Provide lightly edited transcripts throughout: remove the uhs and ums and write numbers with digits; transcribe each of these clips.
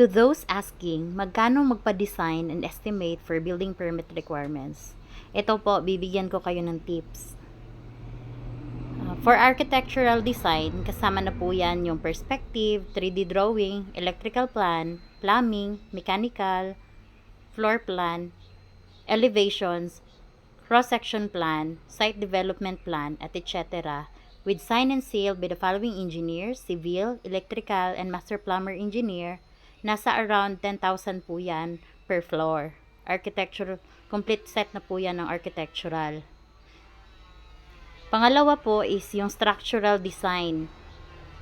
To those asking, magkano magpa-design and estimate for building permit requirements? Ito po, bibigyan ko kayo ng tips. For architectural design, kasama na po yan yung perspective, 3D drawing, electrical plan, plumbing, mechanical, floor plan, elevations, cross-section plan, site development plan, at etc. with sign and seal by the following engineers: civil, electrical, and master plumber engineer. Nasa around 10,000 po yan per floor. Architectural, complete set na po yan ng architectural. Pangalawa po is yung structural design.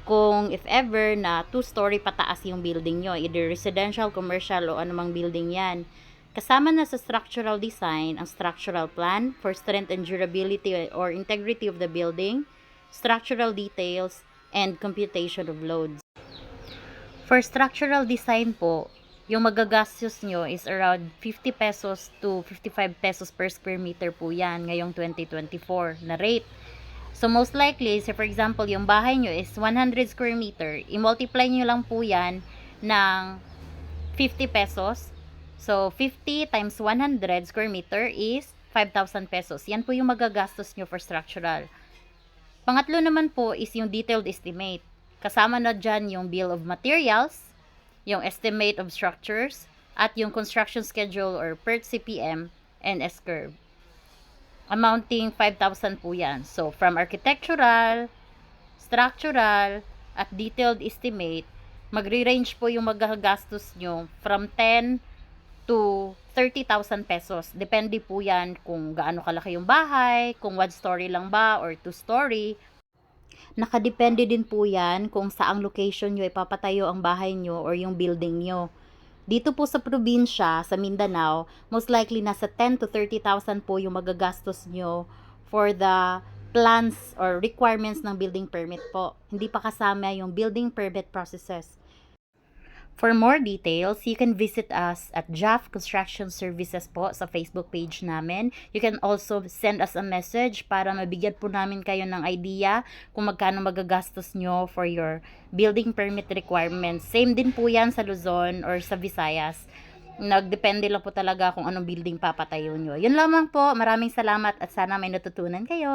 Kung if ever na 2-story pataas yung building nyo, either residential, commercial, o anumang building yan, kasama na sa structural design ang structural plan for strength and durability or integrity of the building, structural details, and computation of loads. For structural design po, yung magagastos nyo is around 50 pesos to 55 pesos per square meter po yan ngayong 2024 na rate. So most likely, say for example, yung bahay nyo is 100 square meter, i-multiply nyo lang po yan ng 50 pesos. So 50 times 100 square meter is 5,000 pesos. Yan po yung magagastos nyo for structural. Pangatlo naman po is yung detailed estimate. Kasama na dyan yung bill of materials, yung estimate of structures, at yung construction schedule or PERT CPM and S-curve. Amounting 5,000 po yan. So, from architectural, structural, at detailed estimate, magre-range po yung magagastos nyo from 10 to 30,000 pesos. Depende po yan kung gaano kalaki yung bahay, kung 1 story lang ba or 2 story. Nakadepende din po yan kung saang location nyo ipapatayo ang bahay nyo or yung building nyo. Dito po sa probinsya, sa Mindanao, most likely nasa 10 to 30,000 po yung magagastos nyo for the plans or requirements ng building permit po. Hindi pa kasama yung building permit processes. For more details, you can visit us at JAF Construction Services po sa Facebook page namin. You can also send us a message para mabigyan po namin kayo ng idea kung magkano magagastos nyo for your building permit requirements. Same din po yan sa Luzon or sa Visayas. Nagdepende lang po talaga kung anong building papatayo nyo. Yun lamang po. Maraming salamat at sana may natutunan kayo.